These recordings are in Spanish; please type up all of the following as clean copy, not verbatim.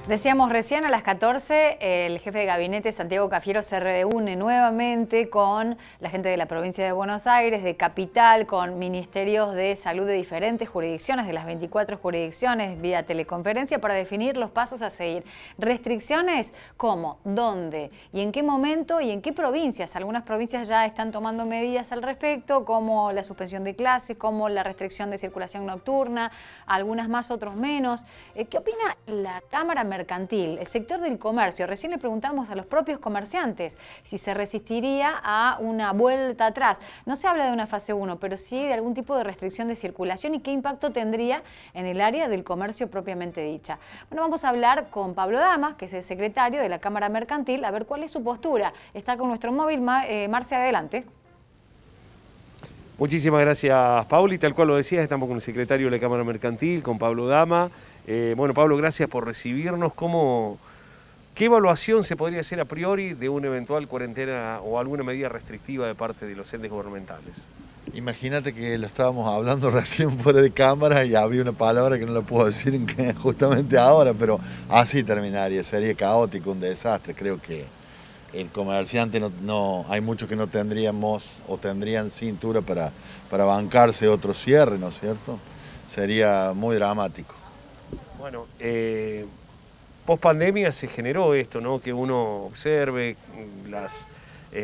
Decíamos recién a las 14, el jefe de gabinete Santiago Cafiero se reúne nuevamente con la gente de la provincia de Buenos Aires, de Capital, con ministerios de salud de diferentes jurisdicciones, de las 24 jurisdicciones, vía teleconferencia, para definir los pasos a seguir. Restricciones, ¿cómo? ¿Dónde? ¿Y en qué momento? ¿Y en qué provincias? Algunas provincias ya están tomando medidas al respecto, como la suspensión de clases, como la restricción de circulación nocturna, algunas más, otros menos. ¿Qué opina la Cámara Mercantil, el sector del comercio? Recién le preguntamos a los propios comerciantes si se resistiría a una vuelta atrás. No se habla de una fase 1, pero sí de algún tipo de restricción de circulación y qué impacto tendría en el área del comercio propiamente dicha. Bueno, vamos a hablar con Pablo Dama, que es el secretario de la Cámara Mercantil, a ver cuál es su postura. Está con nuestro móvil. Marcia, adelante. Muchísimas gracias, Pauli. Tal cual lo decías, estamos con el secretario de la Cámara Mercantil, con Pablo Dama. Bueno, Pablo, gracias por recibirnos. ¿Qué evaluación se podría hacer a priori de una eventual cuarentena o alguna medida restrictiva de parte de los entes gubernamentales? Imagínate que lo estábamos hablando recién fuera de cámara y había una palabra que no la puedo decir justamente ahora, pero así terminaría, sería caótico, un desastre. Creo que el comerciante hay muchos que no tendríamos o tendrían cintura para bancarse otro cierre, ¿no es cierto? Sería muy dramático. Bueno, post pandemia se generó esto, ¿no? Que uno observe las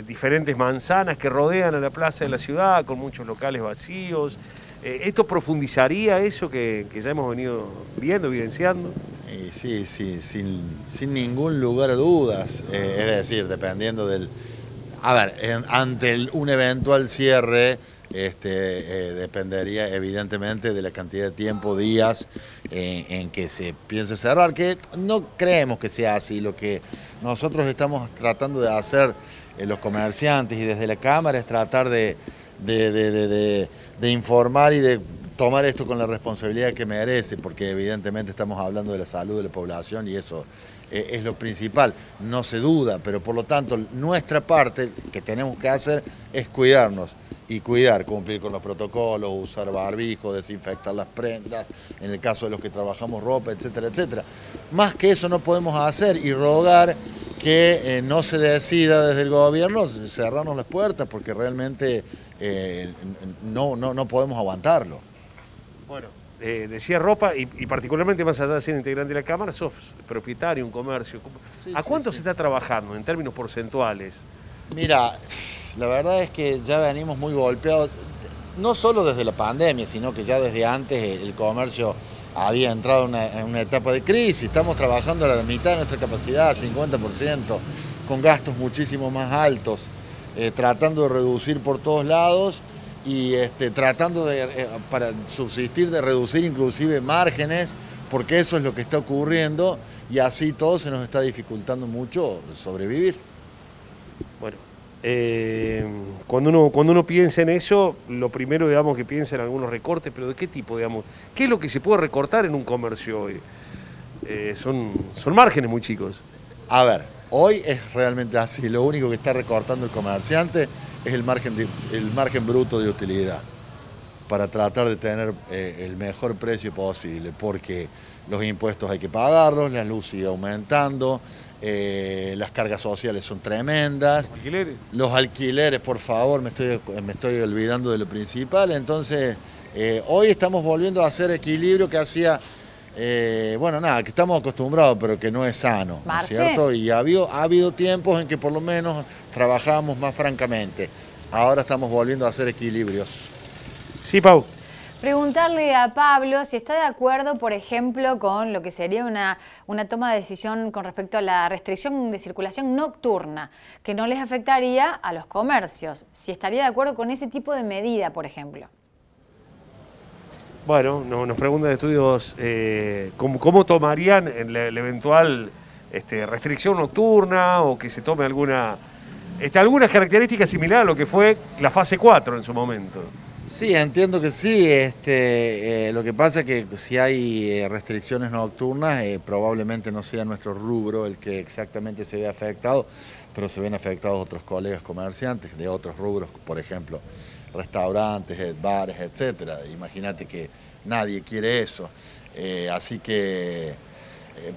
diferentes manzanas que rodean a la plaza de la ciudad, con muchos locales vacíos. ¿Esto profundizaría eso que ya hemos venido viendo, evidenciando? Sí, sin ningún lugar a dudas. Es decir, dependiendo del... A ver, ante un eventual cierre, dependería evidentemente de la cantidad de tiempo, días en que se piense cerrar, que no creemos que sea así. Lo que nosotros estamos tratando de hacer los comerciantes y desde la Cámara es tratar de informar y de tomar esto con la responsabilidad que merece, porque evidentemente estamos hablando de la salud de la población y eso es lo principal, no se duda, pero por lo tanto nuestra parte que tenemos que hacer es cuidarnos y cumplir con los protocolos, usar barbijo, desinfectar las prendas, en el caso de los que trabajamos ropa, etcétera, etcétera. Más que eso no podemos hacer y rogar que no se decida desde el gobierno cerrarnos las puertas, porque realmente no podemos aguantarlo. Bueno, decía ropa y particularmente más allá de ser integrante de la Cámara, sos propietario, un comercio. Sí, ¿A cuánto sí. se está trabajando en términos porcentuales? Mira, la verdad es que ya venimos muy golpeados, no solo desde la pandemia, sino que ya desde antes el comercio había entrado en una etapa de crisis. Estamos trabajando a la mitad de nuestra capacidad, 50%, con gastos muchísimo más altos, tratando de reducir por todos lados y tratando para subsistir, de reducir inclusive márgenes, porque eso es lo que está ocurriendo y así todo se nos está dificultando mucho sobrevivir. Bueno, cuando uno piensa en eso, lo primero, digamos, que piensa en algunos recortes, pero ¿de qué tipo, digamos? ¿Qué es lo que se puede recortar en un comercio hoy? Son márgenes muy chicos. A ver, hoy es realmente así, lo único que está recortando el comerciante es el margen bruto de utilidad, para tratar de tener el mejor precio posible, porque los impuestos hay que pagarlos, la luz sigue aumentando, las cargas sociales son tremendas. ¿Los alquileres? Los alquileres, por favor, me estoy olvidando de lo principal. Entonces, hoy estamos volviendo a hacer equilibrio que hacía, bueno, nada, que estamos acostumbrados, pero que no es sano, ¿no es cierto? Y ha habido tiempos en que por lo menos trabajábamos más francamente. Ahora estamos volviendo a hacer equilibrios. Sí, Pau. Preguntarle a Pablo si está de acuerdo, por ejemplo, con lo que sería una toma de decisión con respecto a la restricción de circulación nocturna, que no les afectaría a los comercios. Si estaría de acuerdo con ese tipo de medida, por ejemplo. Bueno, nos preguntan de estudios cómo tomarían en la eventual restricción nocturna o que se tome algunas características similares a lo que fue la fase 4 en su momento. Sí, entiendo que sí. Lo que pasa es que si hay restricciones nocturnas, probablemente no sea nuestro rubro el que exactamente se ve afectado, pero se ven afectados otros colegas comerciantes de otros rubros, por ejemplo, restaurantes, bares, etcétera. Imagínate que nadie quiere eso. Así que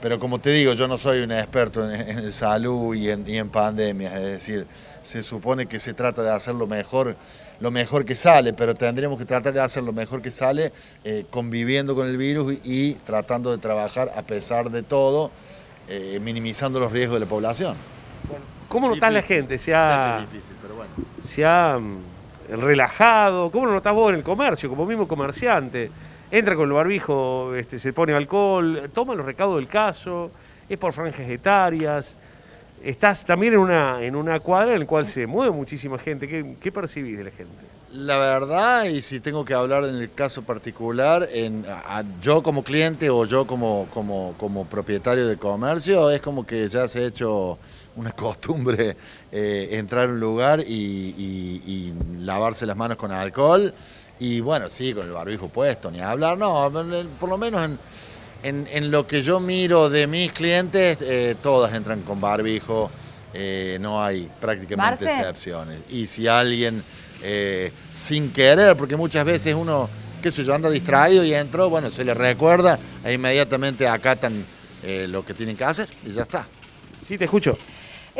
Pero como te digo, yo no soy un experto en salud y en pandemias, es decir, se supone que se trata de hacer lo mejor que sale, pero tendríamos que tratar de hacer lo mejor que sale conviviendo con el virus y tratando de trabajar a pesar de todo, minimizando los riesgos de la población. ¿Cómo notás la gente? Difícil, pero bueno. Se ha relajado? ¿Cómo lo notás vos en el comercio, como mismo comerciante? Entra con el barbijo, se pone alcohol, toma los recaudos del caso, es por franjas etarias. Estás también en una cuadra en la cual se mueve muchísima gente. ¿Qué percibís de la gente? La verdad, y si tengo que hablar en el caso particular, yo como cliente o yo como propietario de comercio, es como que ya se ha hecho una costumbre entrar a un lugar y lavarse las manos con alcohol. Y bueno, sí, con el barbijo puesto, ni hablar, no, por lo menos en lo que yo miro de mis clientes, todas entran con barbijo, no hay prácticamente excepciones. Y si alguien sin querer, porque muchas veces uno, qué sé yo, anda distraído y entró, bueno, se le recuerda e inmediatamente acatan lo que tienen que hacer y ya está. Sí, te escucho.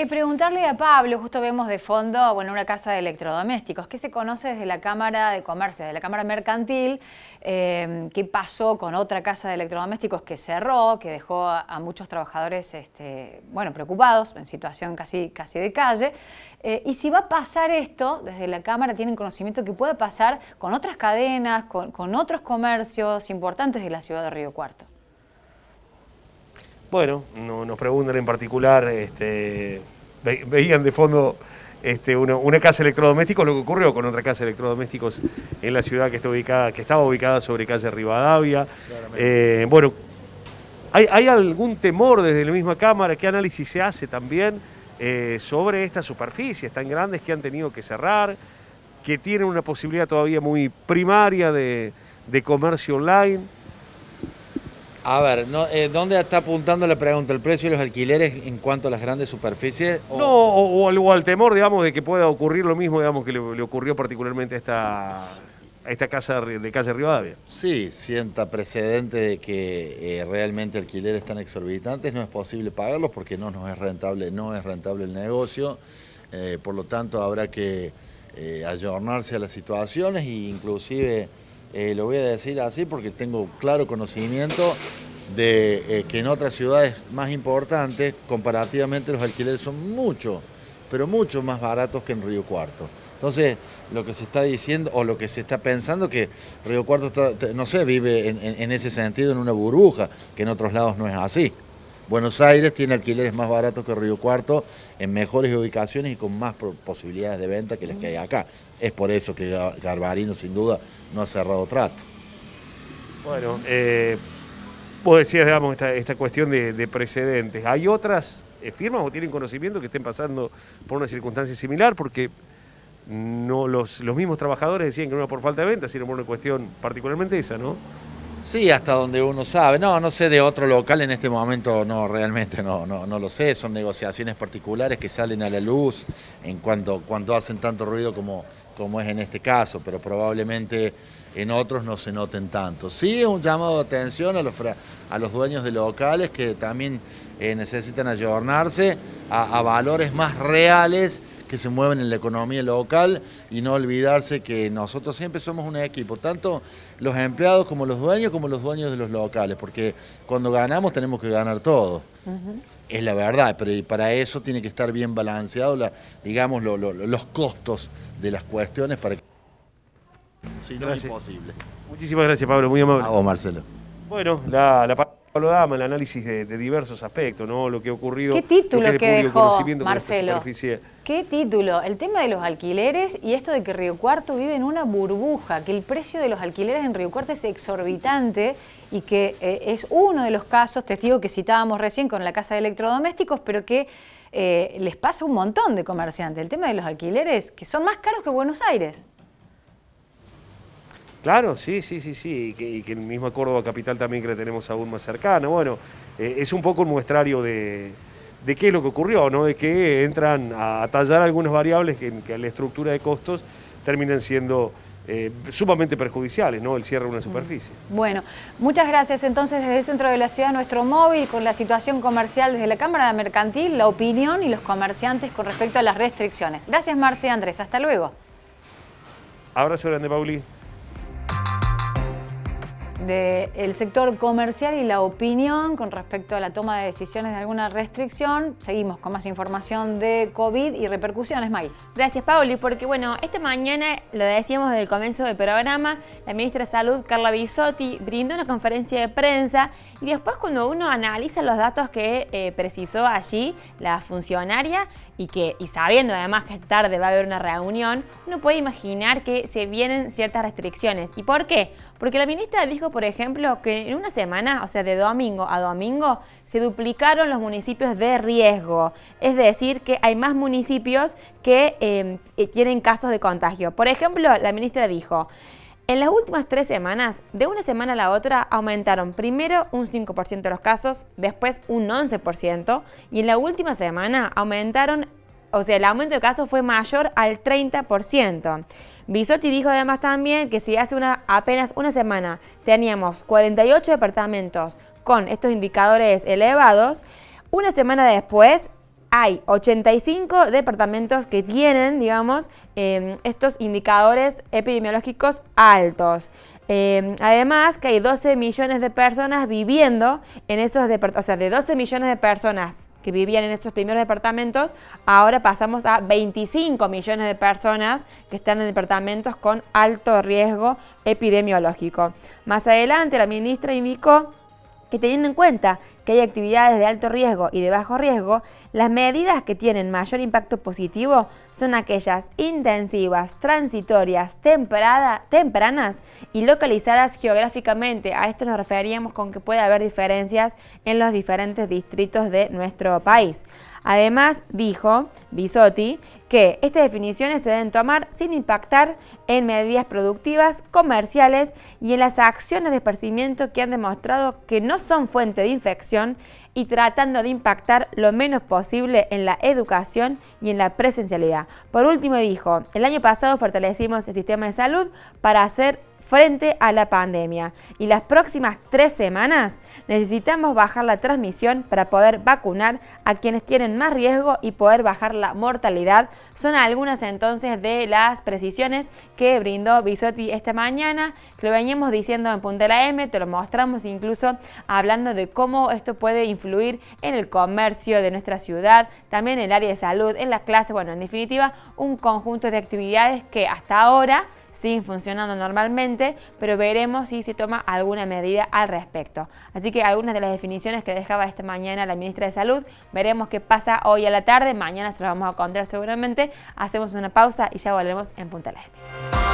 Preguntarle a Pablo, justo vemos de fondo, bueno, una casa de electrodomésticos. ¿Qué se conoce desde la Cámara de Comercio, desde la Cámara Mercantil? ¿Qué pasó con otra casa de electrodomésticos que cerró, que dejó a muchos trabajadores bueno, preocupados, en situación casi de calle? Y si va a pasar esto, desde la Cámara tienen conocimiento que puede pasar con otras cadenas, con otros comercios importantes de la ciudad de Río Cuarto. Bueno, nos preguntan en particular, veían de fondo una casa de electrodomésticos, lo que ocurrió con otra casa de electrodomésticos en la ciudad que estaba ubicada sobre calle Rivadavia. Bueno, ¿hay algún temor desde la misma Cámara? ¿Qué análisis se hace también sobre estas superficies tan grandes que han tenido que cerrar, que tienen una posibilidad todavía muy primaria de comercio online? A ver, ¿dónde está apuntando la pregunta? ¿El precio de los alquileres en cuanto a las grandes superficies? No, o al temor, digamos, de que pueda ocurrir lo mismo, digamos, que le ocurrió particularmente a esta casa de calle Rivadavia. Sí, sienta precedente de que realmente alquileres tan exorbitantes no es posible pagarlos porque no es rentable el negocio. Por lo tanto, habrá que ayornarse a las situaciones e inclusive... lo voy a decir así porque tengo claro conocimiento de que en otras ciudades más importantes, comparativamente los alquileres son mucho, pero mucho más baratos que en Río Cuarto. Entonces, lo que se está diciendo o lo que se está pensando que Río Cuarto, no sé, vive en ese sentido en una burbuja, que en otros lados no es así. Buenos Aires tiene alquileres más baratos que Río Cuarto, en mejores ubicaciones y con más posibilidades de venta que las que hay acá. Es por eso que Garbarino, sin duda, no ha cerrado trato. Bueno, vos decías, digamos, esta cuestión de precedentes. ¿Hay otras firmas o tienen conocimiento que estén pasando por una circunstancia similar? Porque no los mismos trabajadores decían que no era por falta de venta, sino por una cuestión particularmente esa, ¿no? Sí, hasta donde uno sabe. No sé de otro local en este momento, no, realmente no lo sé. Son negociaciones particulares que salen a la luz en cuando hacen tanto ruido como es en este caso, pero probablemente en otros no se noten tanto. Sí, es un llamado de atención a los dueños de locales que también necesitan ayornarse a valores más reales que se mueven en la economía local y no olvidarse que nosotros siempre somos un equipo, tanto los empleados como los dueños de los locales, porque cuando ganamos tenemos que ganar todo. Es la verdad, pero para eso tiene que estar bien balanceado, digamos, los costos de las cuestiones para que si no es imposible. Muchísimas gracias, Pablo, muy amable. A vos, Marcelo. Bueno, la Pablo Dama, el análisis de diversos aspectos, ¿no? Lo que ha ocurrido. ¿Qué título que dejó, Marcelo? ¿Qué título? El tema de los alquileres y esto de que Río Cuarto vive en una burbuja, que el precio de los alquileres en Río Cuarto es exorbitante y que es uno de los casos, testigo que citábamos recién con la casa de electrodomésticos, pero que les pasa a un montón de comerciantes. El tema de los alquileres, que son más caros que Buenos Aires. Claro, sí, y que el mismo Córdoba capital también que la tenemos aún más cercana. Bueno, es un poco un muestrario de qué es lo que ocurrió, ¿no? De que entran a tallar algunas variables que a la estructura de costos terminan siendo sumamente perjudiciales, ¿no? El cierre de una superficie. Bueno, muchas gracias. Entonces, desde el centro de la ciudad, nuestro móvil con la situación comercial desde la Cámara Mercantil, la opinión y los comerciantes con respecto a las restricciones. Gracias, Marce y Andrés. Hasta luego. Abrazo grande, Pauli. Del sector comercial y la opinión con respecto a la toma de decisiones de alguna restricción. Seguimos con más información de COVID y repercusiones, May. Gracias, Pauli, porque bueno, esta mañana, lo decíamos desde el comienzo del programa, la ministra de Salud, Carla Bisotti, brindó una conferencia de prensa y después cuando uno analiza los datos que precisó allí la funcionaria y sabiendo además que esta tarde va a haber una reunión, uno puede imaginar que se vienen ciertas restricciones. ¿Y por qué? Porque la ministra dijo, por ejemplo, que en una semana, o sea, de domingo a domingo, se duplicaron los municipios de riesgo. Es decir, que hay más municipios que tienen casos de contagio. Por ejemplo, la ministra dijo, en las últimas 3 semanas, de una semana a la otra, aumentaron primero un 5% de los casos, después un 11%, y en la última semana aumentaron, o sea, el aumento de casos fue mayor al 30%. Bisotti dijo además también que si hace apenas una semana teníamos 48 departamentos con estos indicadores elevados, una semana después hay 85 departamentos que tienen, digamos, estos indicadores epidemiológicos altos. Además que hay 12 millones de personas viviendo en esos departamentos, o sea, de 12 millones de personas que vivían en estos primeros departamentos, ahora pasamos a 25 millones de personas que están en departamentos con alto riesgo epidemiológico. Más adelante la ministra indicó que teniendo en cuenta que hay actividades de alto riesgo y de bajo riesgo, las medidas que tienen mayor impacto positivo son aquellas intensivas, transitorias, tempranas y localizadas geográficamente. A esto nos referíamos con que puede haber diferencias en los diferentes distritos de nuestro país. Además, dijo Bisotti que estas definiciones se deben tomar sin impactar en medidas productivas, comerciales y en las acciones de esparcimiento que han demostrado que no son fuente de infección y tratando de impactar lo menos posible en la educación y en la presencialidad. Por último, dijo, el año pasado fortalecimos el sistema de salud para hacer frente a la pandemia y las próximas 3 semanas necesitamos bajar la transmisión para poder vacunar a quienes tienen más riesgo y poder bajar la mortalidad. Son algunas entonces de las precisiones que brindó Bisotti esta mañana, que lo veníamos diciendo en Punta de la M, te lo mostramos incluso hablando de cómo esto puede influir en el comercio de nuestra ciudad, también en el área de salud, en las clases, bueno, en definitiva, un conjunto de actividades que hasta ahora siguen funcionando normalmente, pero veremos si se toma alguna medida al respecto. Así que algunas de las definiciones que dejaba esta mañana la ministra de Salud, veremos qué pasa hoy a la tarde, mañana se lo vamos a contar seguramente. Hacemos una pausa y ya volvemos en Punta de la M.